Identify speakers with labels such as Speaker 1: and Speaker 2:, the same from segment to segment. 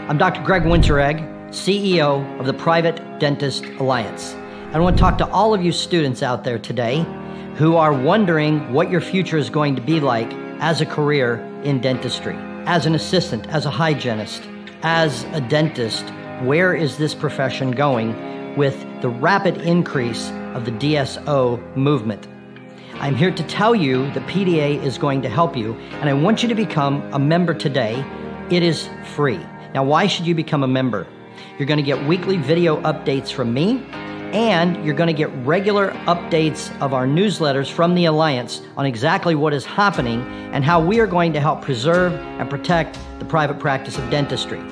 Speaker 1: I'm Dr. Greg Winteregg, CEO of the Private Dentist Alliance. I want to talk to all of you students out there today who are wondering what your future is going to be like as a career in dentistry, as an assistant, as a hygienist, as a dentist. Where is this profession going with the rapid increase of the DSO movement? I'm here to tell you the PDA is going to help you, and I want you to become a member today. It is free. Now, why should you become a member? You're going to get weekly video updates from me, and you're going to get regular updates of our newsletters from the Alliance on exactly what is happening and how we are going to help preserve and protect the private practice of dentistry.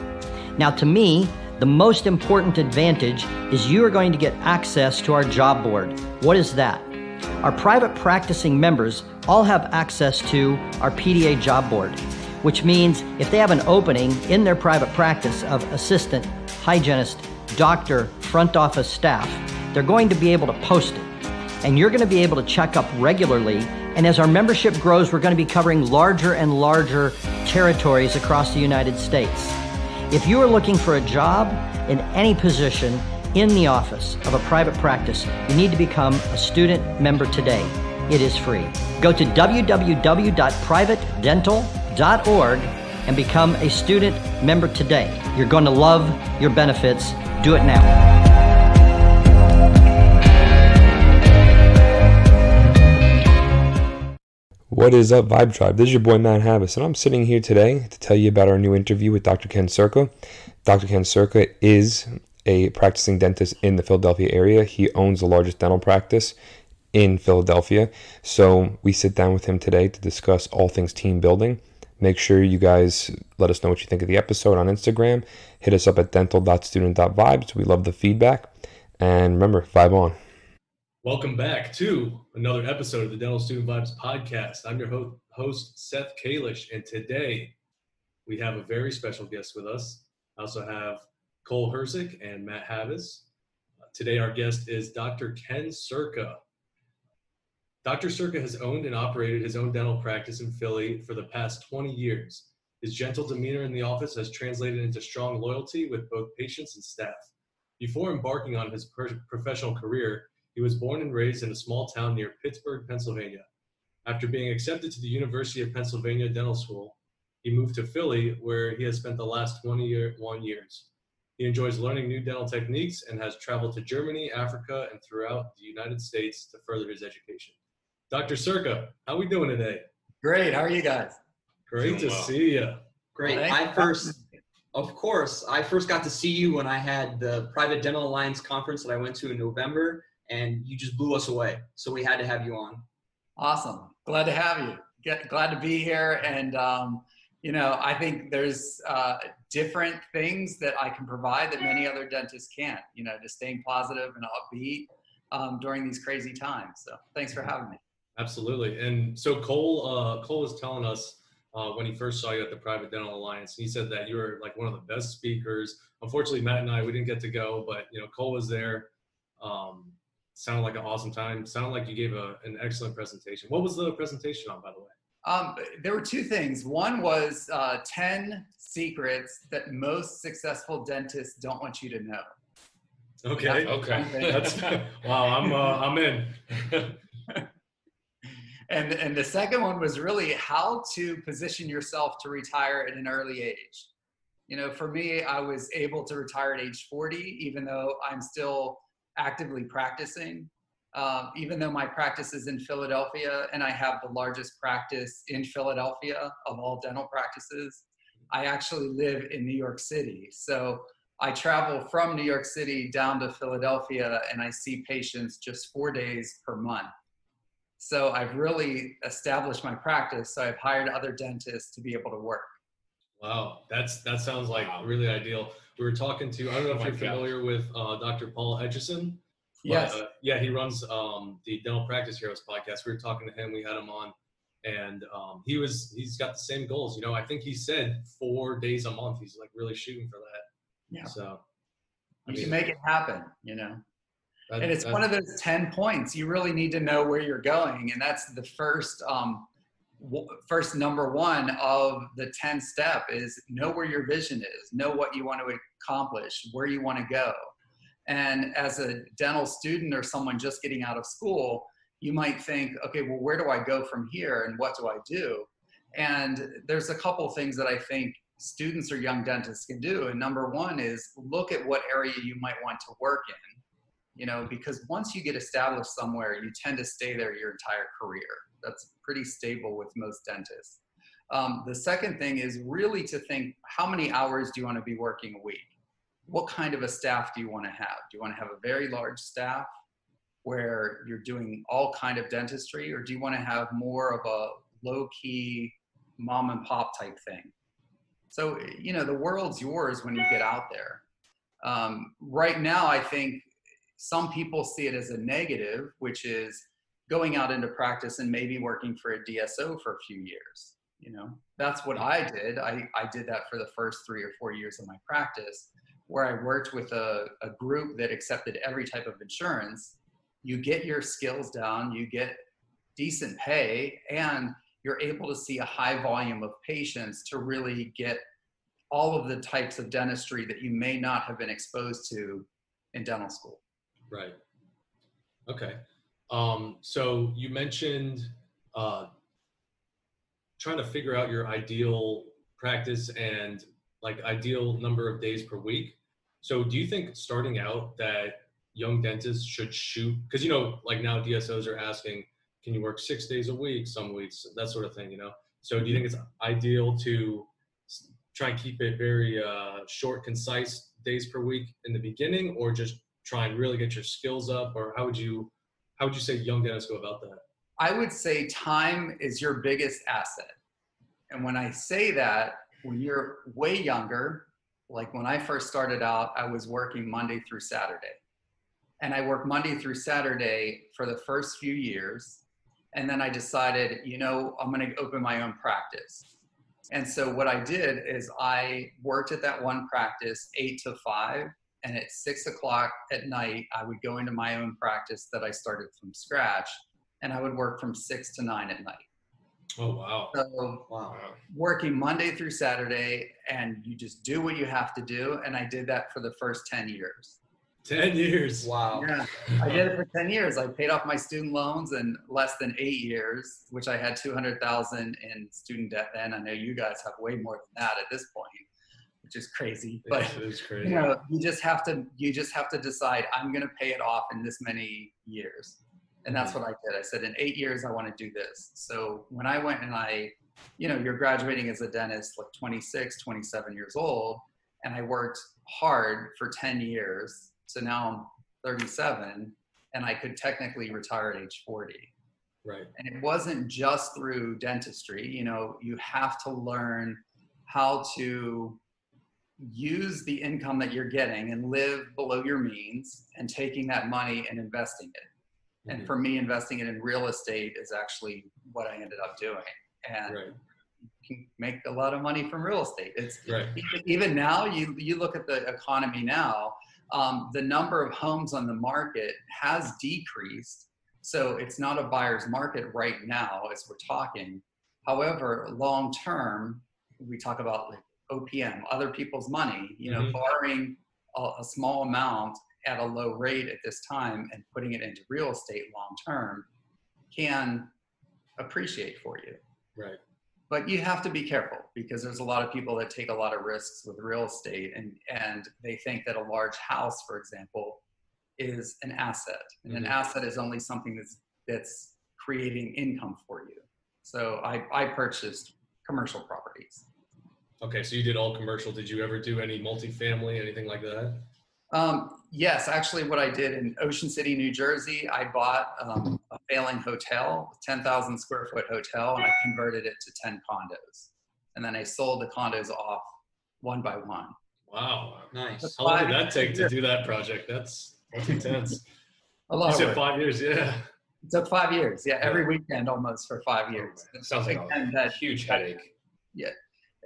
Speaker 1: Now, to me, the most important advantage is you are going to get access to our job board. What is that? Our private practicing members all have access to our PDA job board, which means if they have an opening in their private practice of assistant, hygienist, doctor, front office staff, they're going to be able to post it. And you're going to be able to check up regularly. And as our membership grows, we're going to be covering larger and larger territories across the United States. If you are looking for a job in any position in the office of a private practice, you need to become a student member today. It is free. Go to www.privatedental.org and become a student member today. You're going to love your benefits. Do it now.
Speaker 2: What is up, Vibe Tribe? This is your boy, Matt Havis, and I'm sitting here today to tell you about our new interview with Dr. Ken Cirka. Dr. Ken Cirka is a practicing dentist in the Philadelphia area. He owns the largest dental practice in Philadelphia. So we sit down with him today to discuss all things team building. Make sure you guys let us know what you think of the episode on Instagram. Hit us up at dental.student.vibes. We love the feedback. And remember, vibe on.
Speaker 3: Welcome back to another episode of the Dental Student Vibes podcast. I'm your host, Seth Kalish, and today we have a very special guest with us. I also have Cole Hersick and Matt Havis. Today our guest is Dr. Ken Cirka. Dr. Cirka has owned and operated his own dental practice in Philly for the past 20 years. His gentle demeanor in the office has translated into strong loyalty with both patients and staff. Before embarking on his professional career, he was born and raised in a small town near Pittsburgh, Pennsylvania. After being accepted to the University of Pennsylvania Dental School, he moved to Philly, where he has spent the last 21 years. He enjoys learning new dental techniques and has traveled to Germany, Africa, and throughout the United States to further his education. Dr. Cirka, how are we doing today?
Speaker 4: Great. How are you guys?
Speaker 3: Great to see you.
Speaker 5: Great. I first got to see you when I had the Private Dental Alliance conference that I went to in November, and you just blew us away. So we had to have you on.
Speaker 4: Awesome. Glad to have you. Glad to be here. And, I think there's different things that I can provide that many other dentists can't, just staying positive and upbeat during these crazy times. So thanks for having me.
Speaker 3: Absolutely. And so Cole was telling us when he first saw you at the Private Dental Alliance, he said that you were like one of the best speakers. Unfortunately, Matt and I, we didn't get to go, but Cole was there. Sounded like an awesome time. Sounded like you gave an excellent presentation. What was the presentation on, by the way?
Speaker 4: There were two things. One was 10 secrets that most successful dentists don't want you to know.
Speaker 3: Okay. That's wow. I'm in.
Speaker 4: And the second one was really how to position yourself to retire at an early age. For me, I was able to retire at age 40, even though I'm still actively practicing. Even though my practice is in Philadelphia and I have the largest practice in Philadelphia of all dental practices, I actually live in New York City. So I travel from New York City down to Philadelphia and I see patients just 4 days per month. So I've really established my practice. So I've hired other dentists to be able to work.
Speaker 3: Wow, that sounds like really ideal. We were talking to, I don't know if you're familiar with Dr. Paul Etchison.
Speaker 4: Yes.
Speaker 3: Yeah, he runs the Dental Practice Heroes podcast. We were talking to him. We had him on, and he's got the same goals. I think he said 4 days a month. He's like really shooting for that.
Speaker 4: Yeah.
Speaker 3: So
Speaker 4: you can make it happen. And it's one of those 10 points. You really need to know where you're going, and that's the first first, number one of the 10 step is know where your vision is, know what you want to accomplish, where you want to go. And as a dental student or someone just getting out of school, you might think, okay, well, where do I go from here and what do I do? And there's a couple of things that I think students or young dentists can do. And number one is look at what area you might want to work in, because once you get established somewhere, you tend to stay there your entire career. That's pretty stable with most dentists. The second thing is really to think, how many hours do you want to be working a week? What kind of a staff do you want to have? Do you want to have a very large staff where you're doing all kind of dentistry, or do you want to have more of a low-key mom and pop type thing? So, the world's yours when you get out there. Right now, I think some people see it as a negative, which is going out into practice and maybe working for a DSO for a few years. That's what I did. I did that for the first 3 or 4 years of my practice, where I worked with a group that accepted every type of insurance. You get your skills down, you get decent pay, and you're able to see a high volume of patients to really get all of the types of dentistry that you may not have been exposed to in dental school.
Speaker 3: Right. Okay. So you mentioned trying to figure out your ideal practice and ideal number of days per week. So do you think starting out that young dentists should shoot, because now DSOs are asking, can you work 6 days a week, some weeks, that sort of thing, So do you think it's ideal to try and keep it very short, concise days per week in the beginning, or just try and really get your skills up? Or how would you say young dentists go about that?
Speaker 4: I would say time is your biggest asset. And when I say that, when you're way younger, like when I first started out, I was working Monday through Saturday. And I worked Monday through Saturday for the first few years. And then I decided, I'm going to open my own practice. And so what I did is I worked at that one practice 8 to 5. And at 6 o'clock at night, I would go into my own practice that I started from scratch. And I would work from 6 to 9 at night.
Speaker 3: Oh, wow.
Speaker 4: So
Speaker 5: Wow.
Speaker 4: Working Monday through Saturday, and you just do what you have to do. And I did that for the first 10 years.
Speaker 3: 10 years.
Speaker 5: Wow.
Speaker 4: Yeah, I did it for 10 years. I paid off my student loans in less than 8 years, which I had $200,000 in student debt then. I know you guys have way more than that at this point, which is crazy. But
Speaker 3: it is crazy.
Speaker 4: you just have to decide, I'm going to pay it off in this many years. And that's what I did. I said, in 8 years, I want to do this. So when I went and you're graduating as a dentist, like 26, 27 years old, and I worked hard for 10 years. So now I'm 37 and I could technically retire at age 40.
Speaker 3: Right.
Speaker 4: And it wasn't just through dentistry. You have to learn how to use the income that you're getting and live below your means, and taking that money and investing it. Mm-hmm. And for me, investing it in real estate is actually what I ended up doing. And
Speaker 3: right.
Speaker 4: You can make a lot of money from real estate. It's
Speaker 3: right.
Speaker 4: Even now, you look at the economy now, the number of homes on the market has decreased. So it's not a buyer's market right now as we're talking. However, long term, we talk about like OPM, other people's money,
Speaker 3: mm-hmm.
Speaker 4: borrowing a small amount at a low rate at this time and putting it into real estate long term can appreciate for you.
Speaker 3: Right.
Speaker 4: But you have to be careful, because there's a lot of people that take a lot of risks with real estate, and they think that a large house, for example, is an asset. And
Speaker 3: mm-hmm.
Speaker 4: an asset is only something that's creating income for you. So I purchased commercial properties.
Speaker 3: Okay, so you did all commercial. Did you ever do any multifamily, anything like that?
Speaker 4: Yes, actually what I did in Ocean City, New Jersey, I bought a failing hotel, 10,000 square foot hotel, and I converted it to 10 condos. And then I sold the condos off one by one.
Speaker 3: Wow.
Speaker 5: Nice.
Speaker 3: How long did that take to do that project? That's intense.
Speaker 4: A lot
Speaker 3: you
Speaker 4: of
Speaker 3: said
Speaker 4: work.
Speaker 3: 5 years, yeah.
Speaker 4: It took 5 years. Yeah, every weekend almost for 5 years.
Speaker 3: Sounds like a huge headache.
Speaker 4: Yeah,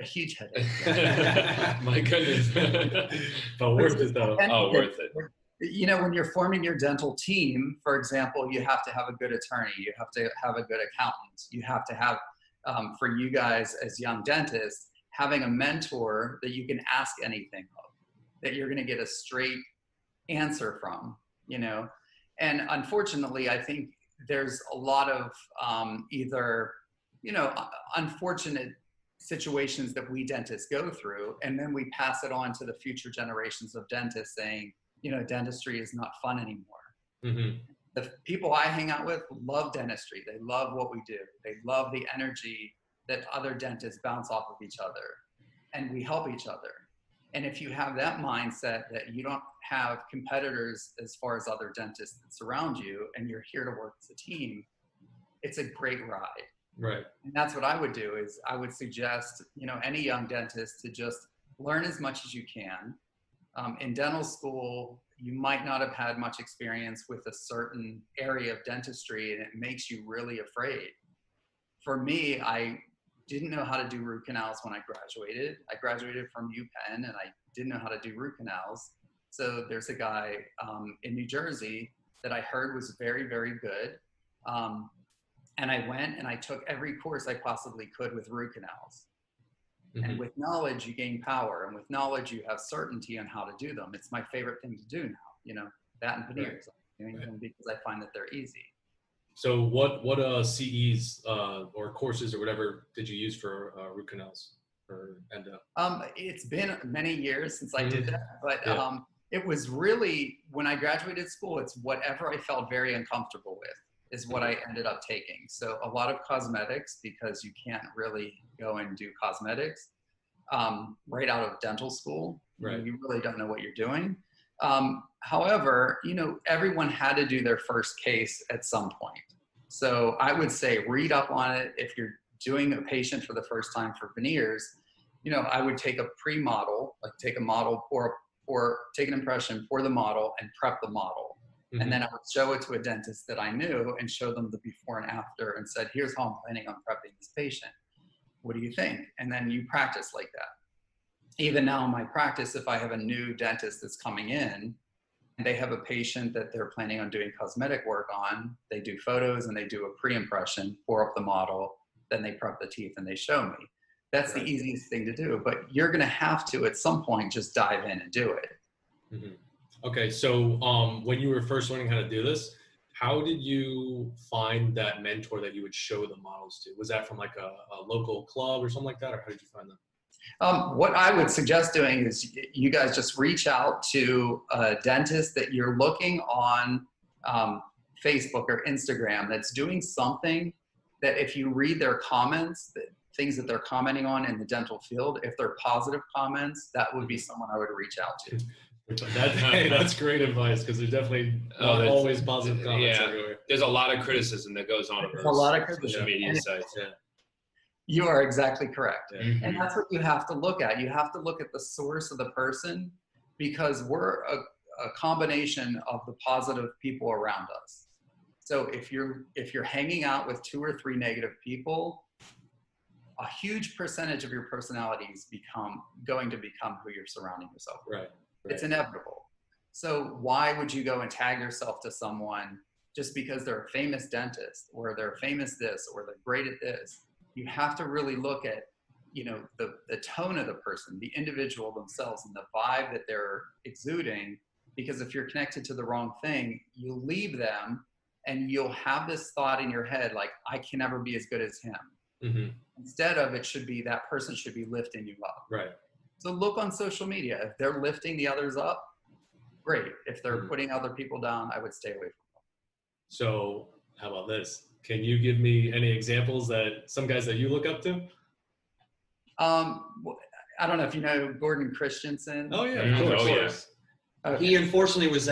Speaker 4: a huge headache.
Speaker 3: My goodness. But worth it though.
Speaker 2: Oh, worth it.
Speaker 4: When you're forming your dental team, for example, you have to have a good attorney. You have to have a good accountant. You have to have for you guys as young dentists, having a mentor that you can ask anything of, that you're going to get a straight answer from, you know. And unfortunately, I think there's a lot of either, you know, unfortunate situations that we dentists go through, and then we pass it on to the future generations of dentists saying, you know, dentistry is not fun anymore.
Speaker 3: Mm-hmm.
Speaker 4: The people I hang out with love dentistry. They love what we do. They love the energy that other dentists bounce off of each other, and we help each other. And if you have that mindset that you don't have competitors as far as other dentists that surround you, and you're here to work as a team, it's a great ride.
Speaker 3: Right.
Speaker 4: And that's what I would do, is I would suggest, you know, any young dentist to just learn as much as you can. In dental school, you might not have had much experience with a certain area of dentistry, and it makes you really afraid. For me, I didn't know how to do root canals when I graduated. I graduated from UPenn, and I didn't know how to do root canals. So there's a guy in New Jersey that I heard was very, very good. And I went and I took every course I possibly could with root canals. Mm-hmm. And with knowledge, you gain power. And with knowledge, you have certainty on how to do them. It's my favorite thing to do now, you know, that and veneers. Right. Right. Because I find that they're easy.
Speaker 3: So what CEs or courses or whatever did you use for root canals or endo?
Speaker 4: It's been many years since I did that, but it was really, when I graduated school, it's whatever I felt very uncomfortable with is what I ended up taking. So a lot of cosmetics, because you can't really go and do cosmetics right out of dental school.
Speaker 3: Right.
Speaker 4: You really don't know what you're doing. However, you know, everyone had to do their first case at some point. So I would say read up on it. If you're doing a patient for the first time for veneers, you know, I would take a pre-model, like take a model or take an impression for the model and prep the model. Mm-hmm. And then I would show it to a dentist that I knew and show them the before and after and said, here's how I'm planning on prepping this patient. What do you think? And then you practice like that. Even now in my practice, if I have a new dentist that's coming in and they have a patient that they're planning on doing cosmetic work on, they do photos and they do a pre-impression, pour up the model, then they prep the teeth and they show me. That's the easiest thing to do, but you're going to have to, at some point, just dive in and do it.
Speaker 3: Mm-hmm. Okay. So when you were first learning how to do this, how did you find that mentor that you would show the models to? Was that from like a local club or something like that? Or how did you find them?
Speaker 4: What I would suggest doing is you guys just reach out to a dentist that you're looking on Facebook or Instagram that's doing something that if you read their comments, things that they're commenting on in the dental field, if they're positive comments, that would be someone I would reach out to.
Speaker 3: That's great advice, because there's definitely always positive comments everywhere.
Speaker 2: There's a lot of criticism that goes on about social media sites. Yeah.
Speaker 4: You are exactly correct.
Speaker 3: Mm-hmm.
Speaker 4: And that's what you have to look at. You have to look at the source of the person, because we're a combination of the positive people around us. So if you're hanging out with 2 or 3 negative people, a huge percentage of your personality is going to become who you're surrounding yourself with.
Speaker 3: Right.
Speaker 4: It's inevitable. So why would you go and tag yourself to someone just because they're a famous dentist or they're famous this or they're great at this? You have to really look at, you know, the tone of the person, the individual themselves, and the vibe that they're exuding. Because if you're connected to the wrong thing, you leave them and you'll have this thought in your head like, I can never be as good as him.
Speaker 3: Mm-hmm.
Speaker 4: Instead of, it should be that person should be lifting you up.
Speaker 3: Right.
Speaker 4: So look on social media. If they're lifting the others up, great. If they're putting other people down, I would stay away from them.
Speaker 3: So how about this? Can you give me any examples that some guys that you look up to?
Speaker 4: I don't know if you know Gordon Christensen.
Speaker 3: Oh yeah, of course.
Speaker 5: Yes. Okay. He unfortunately was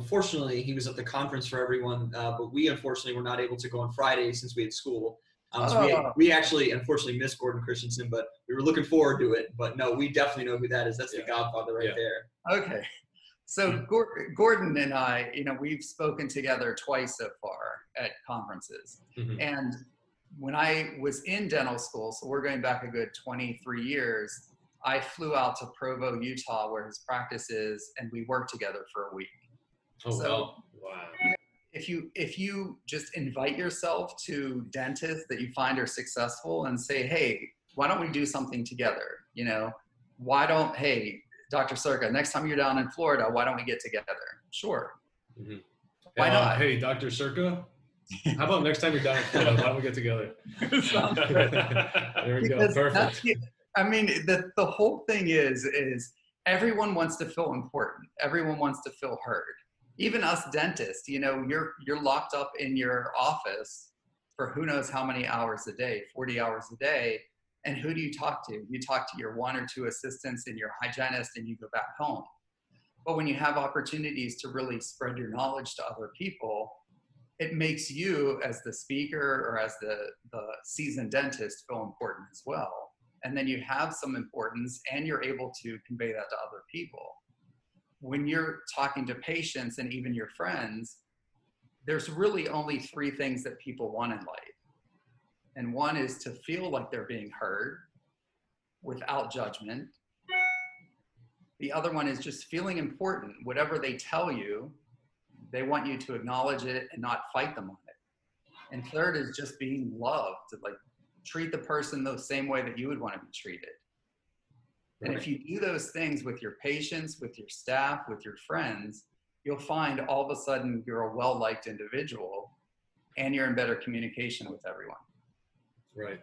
Speaker 5: fortunately he was at the conference for everyone, but we unfortunately were not able to go on Friday since we had school. So we actually unfortunately missed Gordon Christensen, but we were looking forward to it. But no, we definitely know who that is. That's the Godfather right there.
Speaker 4: Okay. So Gordon and I, you know, we've spoken together twice so far at conferences. Mm-hmm. And when I was in dental school, so we're going back a good 23 years, I flew out to Provo, Utah, where his practice is, and we worked together for a week.
Speaker 3: Oh,
Speaker 4: so,
Speaker 3: wow.
Speaker 4: if you just invite yourself to dentists that you find are successful and say, hey, why don't we do something together? You know, hey, Dr. Cirka, next time you're down in Florida, why don't we get together? Sure.
Speaker 3: Mm-hmm.
Speaker 4: Why not?
Speaker 3: Hey, Dr. Cirka, how about next time you're down in Florida, why don't we get together? There we go. Perfect.
Speaker 4: I mean, the whole thing is everyone wants to feel important. Everyone wants to feel heard. Even us dentists, you know, you're locked up in your office for who knows how many hours a day, 40 hours a day. And who do you talk to? You talk to your 1 or 2 assistants and your hygienist, and you go back home. But when you have opportunities to really spread your knowledge to other people, it makes you as the speaker or as the seasoned dentist feel important as well. And then you have some importance and you're able to convey that to other people. When you're talking to patients and even your friends, there's really only 3 things that people want in life. And one is to feel like they're being heard without judgment. The other one is just feeling important. Whatever they tell you, they want you to acknowledge it and not fight them on it. And third is just being loved, to like treat the person the same way that you would want to be treated. And if you do those things with your patients, with your staff, with your friends, you'll find all of a sudden you're a well-liked individual and you're in better communication with everyone.
Speaker 3: Right.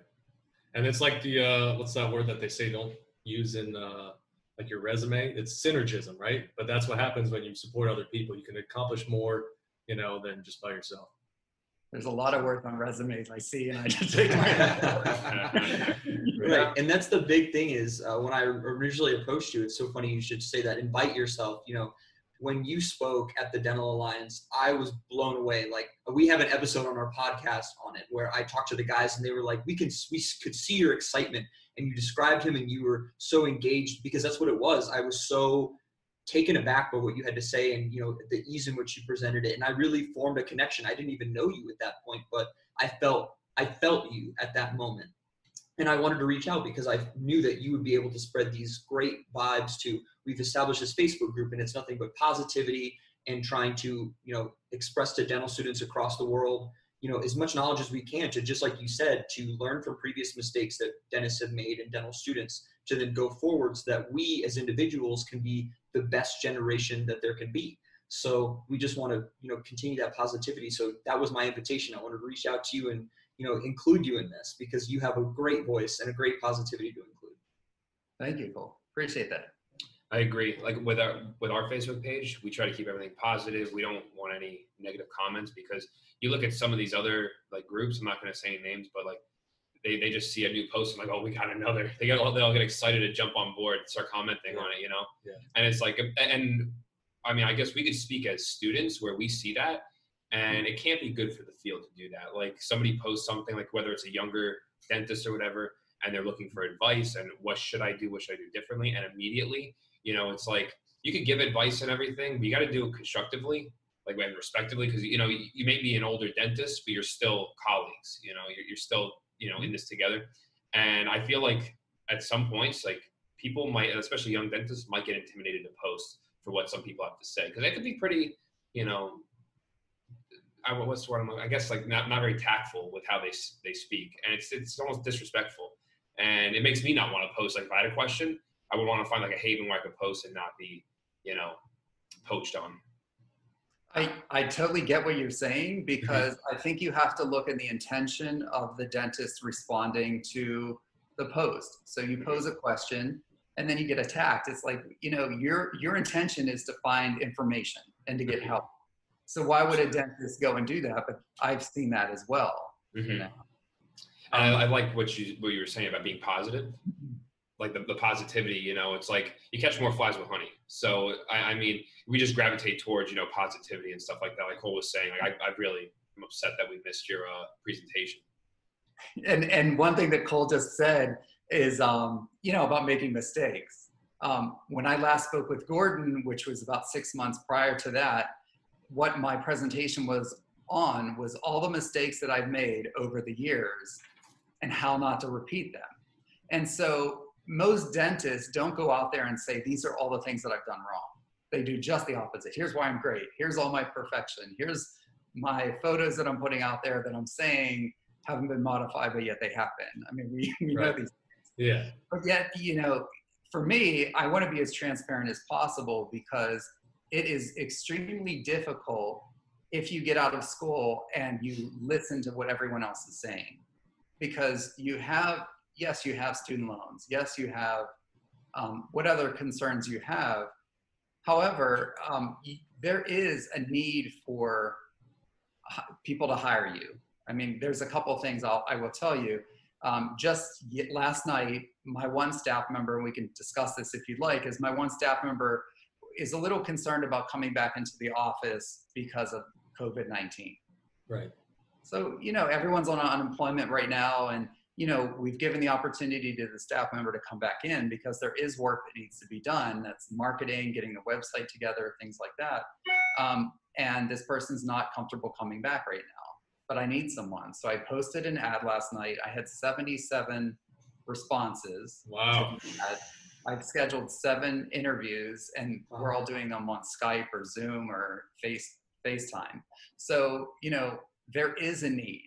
Speaker 3: And it's like the, what's that word that they say don't use in like your resume? It's synergism, right? But that's what happens when you support other people. You can accomplish more, you know, than just by yourself.
Speaker 4: There's a lot of work on resumes I see, and I just take my head.
Speaker 5: Right, and that's the big thing is when I originally approached you, it's so funny you should say that, invite yourself. You know, when you spoke at the Dental Alliance, I was blown away. Like, we have an episode on our podcast on it where I talked to the guys and they were like, we could see your excitement, and you described him and you were so engaged, because that's what it was. I was so taken aback by what you had to say and, you know, the ease in which you presented it. And I really formed a connection. I didn't even know you at that point, but I felt you at that moment. And I wanted to reach out because I knew that you would be able to spread these great vibes to, we've established this Facebook group and it's nothing but positivity and trying to, you know, express to dental students across the world, you know, as much knowledge as we can to, just like you said, to learn from previous mistakes that dentists have made and dental students, to then go forward so that we as individuals can be the best generation that there can be. So we just want to, you know, continue that positivity. So that was my invitation. I wanted to reach out to you and, you know, include you in this because you have a great voice and a great positivity to include.
Speaker 4: Thank you, Cole. Appreciate that.
Speaker 6: I agree. Like with our Facebook page, we try to keep everything positive. We don't want any negative comments, because you look at some of these other like groups, I'm not going to say any names, but like they just see a new post and like, oh, we got another. They all get excited to jump on board, start commenting on it, you know?
Speaker 3: Yeah.
Speaker 6: And it's like, and I mean, I guess we could speak as students where we see that, and it can't be good for the field to do that. Like somebody posts something, like whether it's a younger dentist or whatever, and they're looking for advice and what should I do differently? And immediately, you know, it's like, you could give advice and everything, but you got to do it constructively, like and respectively, because, you know, you may be an older dentist, but you're still colleagues, you know, you're still, you know, in this together. And I feel like at some points, like people might, especially young dentists, might get intimidated to post for what some people have to say, because they could be pretty, you know, what's the word? I guess like not very tactful with how they speak, and it's almost disrespectful, and it makes me not want to post. Like if I had a question, I would want to find like a haven where I could post and not be, you know, poached on.
Speaker 4: I totally get what you're saying, because I think you have to look at the intention of the dentist responding to the post. So you pose a question and then you get attacked. It's like, you know, your intention is to find information and to get help. So why would a dentist go and do that? But I've seen that as well. You know?
Speaker 6: And I like what you were saying about being positive. Like the positivity, you know, it's like you catch more flies with honey. So, I mean, we just gravitate towards, you know, positivity and stuff like that. Like Cole was saying, like I really am upset that we missed your presentation.
Speaker 4: And one thing that Cole just said is, you know, about making mistakes. When I last spoke with Gordon, which was about 6 months prior to that, what my presentation was on was all the mistakes that I've made over the years and how not to repeat them. And so most dentists don't go out there and say, these are all the things that I've done wrong. They do just the opposite. Here's why I'm great. Here's all my perfection. Here's my photos that I'm putting out there that I'm saying haven't been modified, but yet they have been. I mean, we know these things.
Speaker 3: Yeah.
Speaker 4: But yet, for me, I want to be as transparent as possible, because it is extremely difficult if you get out of school and you listen to what everyone else is saying. Because yes, you have student loans. Yes, you have what other concerns you have. However, there is a need for people to hire you. I mean, there's a couple of things I will tell you. Just last night, my one staff member, and we can discuss this if you'd like, is my one staff member is a little concerned about coming back into the office because of COVID-19.
Speaker 3: Right.
Speaker 4: So, everyone's on unemployment right now, and, we've given the opportunity to the staff member to come back in because there is work that needs to be done. That's marketing, getting the website together, things like that. And this person's not comfortable coming back right now, but I need someone. So I posted an ad last night. I had 77 responses.
Speaker 3: Wow.
Speaker 4: I've scheduled 7 interviews, and we're all doing them on Skype or Zoom or FaceTime. So, there is a need.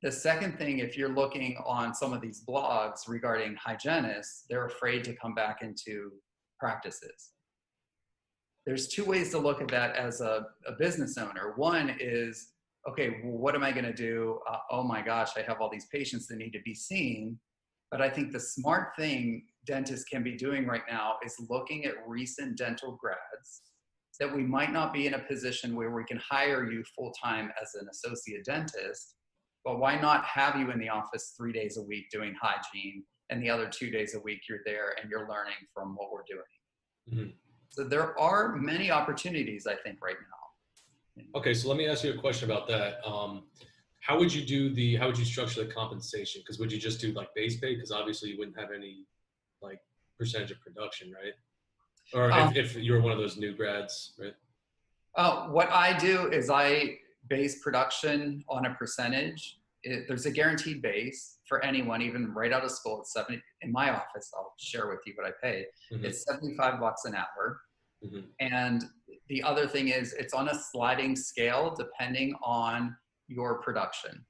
Speaker 4: The second thing, if you're looking on some of these blogs regarding hygienists, they're afraid to come back into practices. There's 2 ways to look at that as a business owner. One is, okay, well, what am I going to do? Oh my gosh, I have all these patients that need to be seen. But I think the smart thing dentists can be doing right now is looking at recent dental grads that we might not be in a position where we can hire you full-time as an associate dentist, but why not have you in the office 3 days a week doing hygiene, and the other 2 days a week you're there and you're learning from what we're doing. Mm-hmm. So there are many opportunities, I think, right now.
Speaker 3: Okay, so let me ask you a question about that. How would you structure the compensation? Because would you just do like base pay? Because obviously you wouldn't have any like percentage of production, right? Or if you were one of those new grads, right?
Speaker 4: What I do is I base production on a percentage. There's a guaranteed base for anyone, even right out of school. It's 70 in my office. I'll share with you what I pay. Mm-hmm. It's $75 an hour. Mm-hmm. And the other thing is it's on a sliding scale depending on your production.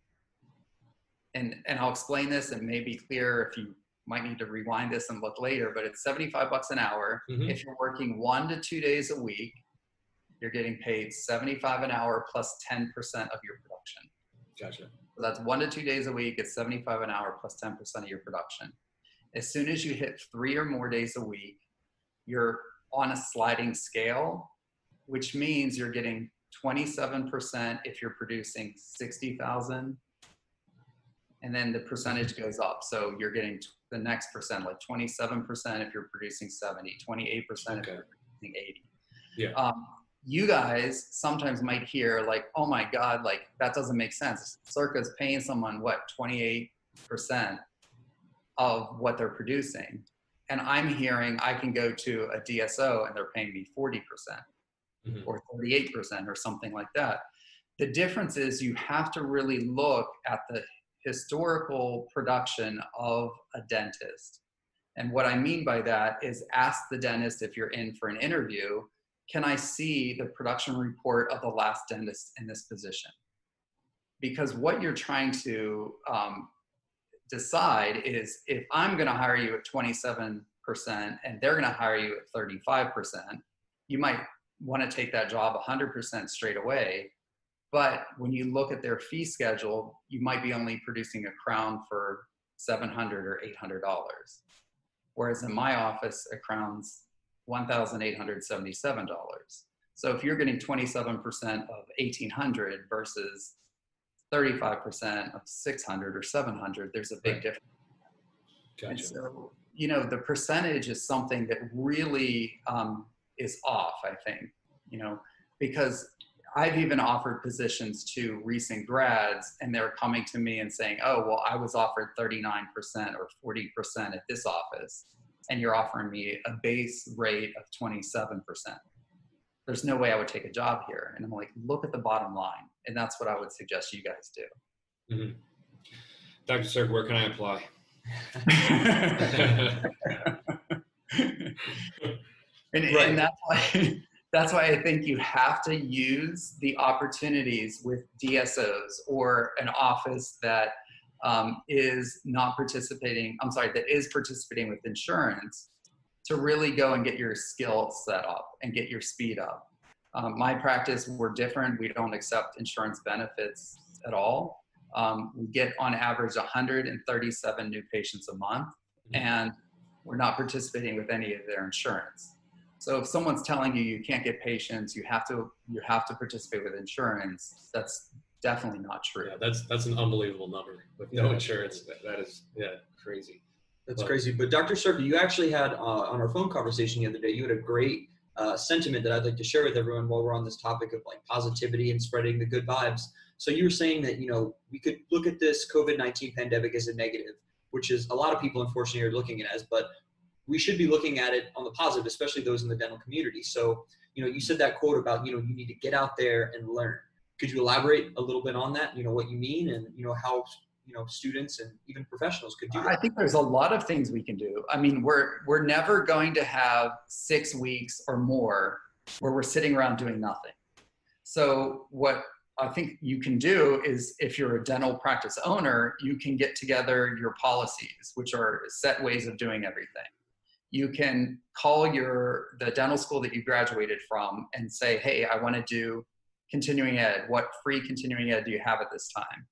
Speaker 4: And I'll explain this, and may be clear if you might need to rewind this and look later, but it's $75 an hour. Mm-hmm. If you're working 1 to 2 days a week, you're getting paid $75 an hour plus 10% of your production.
Speaker 3: Gotcha.
Speaker 4: So that's 1 to 2 days a week. It's $75 an hour plus 10% of your production. As soon as you hit 3 or more days a week, you're on a sliding scale, which means you're getting 27% if you're producing 60,000, and then the percentage goes up. So you're getting the next percent, like 27% if you're producing 70, 28% if you're producing 80.
Speaker 3: Yeah.
Speaker 4: You guys sometimes might hear like, oh my God, like that doesn't make sense. Circa's paying someone, what, 28% of what they're producing. And I'm hearing I can go to a DSO and they're paying me 40%. Mm-hmm. or 38% or something like that. The difference is you have to really look at the historical production of a dentist. And what I mean by that is ask the dentist if you're in for an interview, can I see the production report of the last dentist in this position? Because what you're trying to decide is if I'm going to hire you at 27% and they're going to hire you at 35%, you might want to take that job 100% straight away. But when you look at their fee schedule, you might be only producing a crown for $700 or $800. Whereas in my office, a crown's $1,877. So if you're getting 27% of $1,800 versus 35% of $600 or $700, there's a big difference.
Speaker 3: Gotcha.
Speaker 4: And so, the percentage is something that really is off, I think, because I've even offered positions to recent grads and they're coming to me and saying, oh, well, I was offered 39% or 40% at this office, and you're offering me a base rate of 27%. There's no way I would take a job here. And I'm like, look at the bottom line. And that's what I would suggest you guys do.
Speaker 6: Mm-hmm. Dr. Cirka, where can I apply?
Speaker 4: And that's why That's why I think you have to use the opportunities with DSOs or an office that is not participating, that is participating with insurance, to really go and get your skill set up and get your speed up. My practice, we're different. We don't accept insurance benefits at all. We get on average 137 new patients a month, and we're not participating with any of their insurance. So if someone's telling you you can't get patients, you have to participate with insurance, that's definitely not true.
Speaker 3: Yeah, that's an unbelievable number with no insurance.
Speaker 6: That is crazy.
Speaker 5: That's crazy. But Dr. Cirka, you actually had on our phone conversation the other day, you had a great sentiment that I'd like to share with everyone while we're on this topic of like positivity and spreading the good vibes. So you were saying that, we could look at this COVID-19 pandemic as a negative, which is a lot of people unfortunately are looking at it as, but we should be looking at it on the positive, especially those in the dental community. So, you said that quote about, you need to get out there and learn. Could you elaborate a little bit on that, what you mean and, how, students and even professionals could do that?
Speaker 4: I think there's a lot of things we can do. I mean, we're never going to have 6 weeks or more where we're sitting around doing nothing. So what I think you can do is, if you're a dental practice owner, you can get together your policies, which are set ways of doing everything. You can call the dental school that you graduated from and say, hey, I want to do continuing ed. What free continuing ed do you have at this time?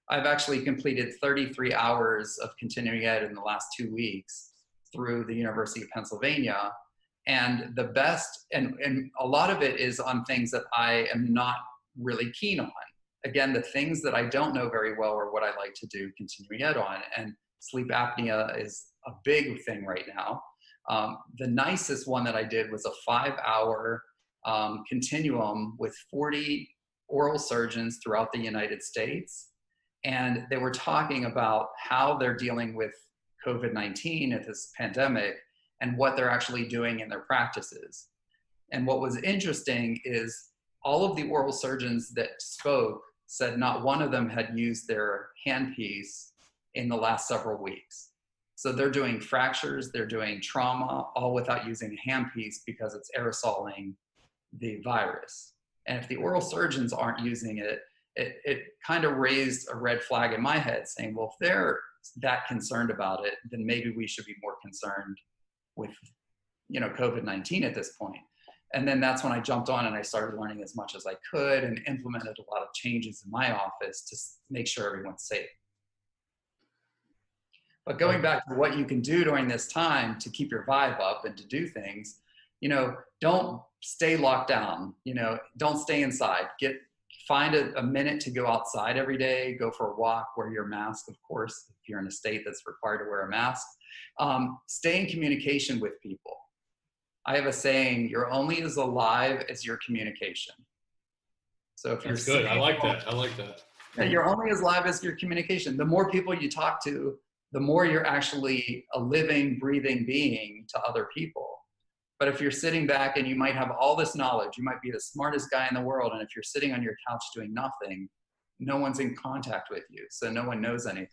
Speaker 4: I've actually completed 33 hours of continuing ed in the last 2 weeks through the University of Pennsylvania. And the best, and a lot of it is on things that I am not really keen on. Again, the things that I don't know very well are what I like to do continuing ed on. And sleep apnea is a big thing right now. The nicest one that I did was a 5-hour continuum with 40 oral surgeons throughout the United States. And they were talking about how they're dealing with COVID-19 at this pandemic and what they're actually doing in their practices. And what was interesting is all of the oral surgeons that spoke said not one of them had used their handpiece in the last several weeks. So they're doing fractures, they're doing trauma, all without using a handpiece because it's aerosoling the virus. And if the oral surgeons aren't using it, it kind of raised a red flag in my head saying, well, if they're that concerned about it, then maybe we should be more concerned with, COVID-19 at this point. And then that's when I jumped on and I started learning as much as I could and implemented a lot of changes in my office to make sure everyone's safe. But going back to what you can do during this time to keep your vibe up and to do things, don't stay locked down, don't stay inside. Find a minute to go outside every day, go for a walk, wear your mask, of course, if you're in a state that's required to wear a mask. Stay in communication with people. I have a saying, you're only as alive as your communication. So if
Speaker 3: That's good. I like that.
Speaker 4: Yeah, you're only as alive as your communication. The more people you talk to, the more you're actually a living, breathing being to other people. But if you're sitting back and you might have all this knowledge, you might be the smartest guy in the world, and if you're sitting on your couch doing nothing, no one's in contact with you, so no one knows anything.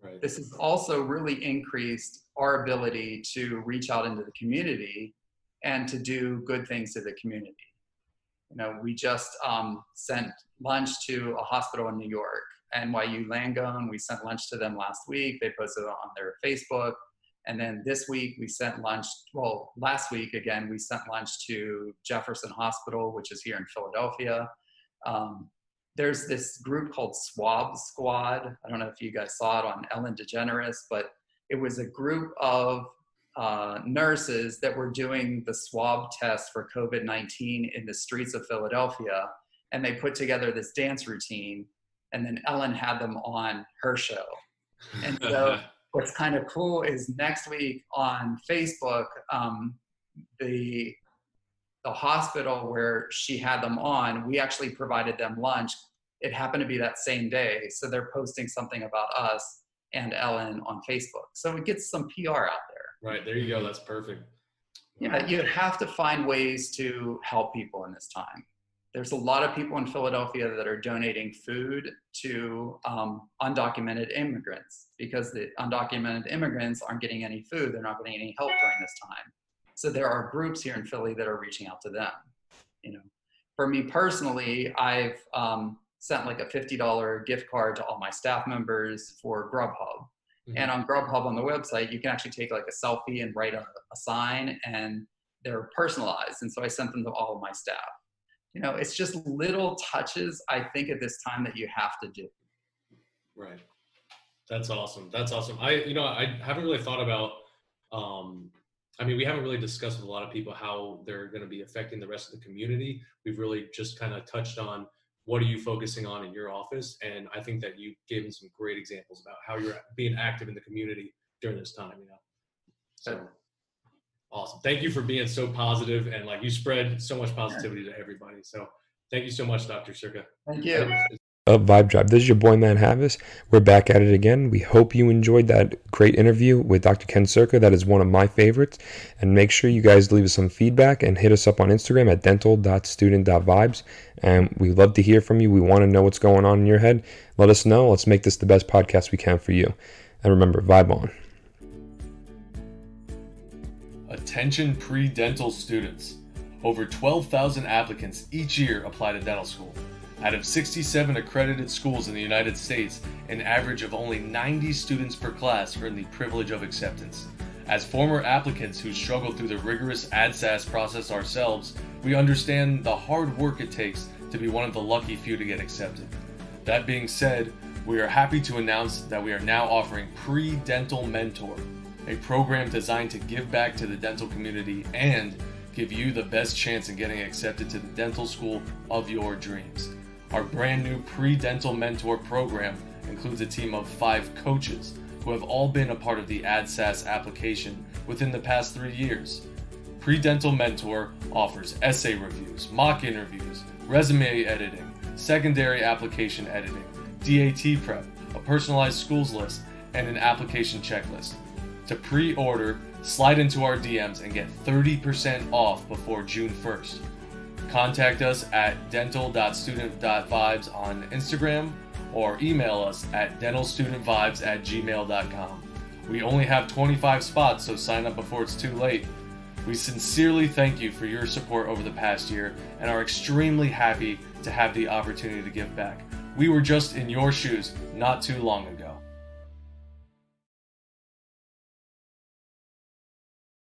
Speaker 4: Right. This has also really increased our ability to reach out into the community and to do good things to the community. We just sent lunch to a hospital in New York, NYU Langone. We sent lunch to them last week. They posted it on their Facebook. And then this week we sent lunch, last week again, we sent lunch to Jefferson Hospital, which is here in Philadelphia. There's this group called Swab Squad. I don't know if you guys saw it on Ellen DeGeneres, but it was a group of nurses that were doing the swab test for COVID-19 in the streets of Philadelphia. And they put together this dance routine, and then Ellen had them on her show. And so what's kind of cool is next week on Facebook, the hospital where she had them on, we actually provided them lunch. It happened to be that same day. So they're posting something about us and Ellen on Facebook. So it gets some PR out there.
Speaker 3: Right, there you go. That's perfect.
Speaker 4: Yeah, you have to find ways to help people in this time. There's a lot of people in Philadelphia that are donating food to undocumented immigrants because the undocumented immigrants aren't getting any food. They're not getting any help during this time. So there are groups here in Philly that are reaching out to them. You know, for me personally, I've sent like a $50 gift card to all my staff members for Grubhub. And on Grubhub on the website, you can actually take like a selfie and write a sign, and they're personalized. And so I sent them to all of my staff. You know, it's just little touches, I think, at this time that you have to do.
Speaker 3: Right. That's awesome. That's awesome. I haven't really thought about, we haven't really discussed with a lot of people how they're going to be affecting the rest of the community. We've really just kind of touched on what are you focusing on in your office. And I think that you gave them some great examples about how you're being active in the community during this time, you know. So awesome. Thank you for being so positive, and like you spread so much positivity to everybody. So thank you so much, Dr. Cirka.
Speaker 4: Thank you.
Speaker 2: Vibe Drive. This is your boy, Matt Havis. We're back at it again. We hope you enjoyed that great interview with Dr. Ken Cirka. That is one of my favorites. And make sure you guys leave us some feedback and hit us up on Instagram at dental.student.vibes. And we love to hear from you. We want to know what's going on in your head. Let us know. Let's make this the best podcast we can for you. And remember, vibe on.
Speaker 3: Attention pre-dental students. Over 12,000 applicants each year apply to dental school. Out of 67 accredited schools in the United States, an average of only 90 students per class earn the privilege of acceptance. As former applicants who struggled through the rigorous ADSAS process ourselves, we understand the hard work it takes to be one of the lucky few to get accepted. That being said, we are happy to announce that we are now offering Pre-Dental Mentor, a program designed to give back to the dental community and give you the best chance in getting accepted to the dental school of your dreams. Our brand new Pre-Dental Mentor program includes a team of 5 coaches who have all been a part of the ADSAS application within the past 3 years. Pre-Dental Mentor offers essay reviews, mock interviews, resume editing, secondary application editing, DAT prep, a personalized schools list, and an application checklist. To pre-order, slide into our DMs and get 30% off before June 1st. Contact us at dental.student.vibes on Instagram or email us at dentalstudentvibes@gmail.com. We only have 25 spots, so sign up before it's too late. We sincerely thank you for your support over the past year and are extremely happy to have the opportunity to give back. We were just in your shoes not too long ago.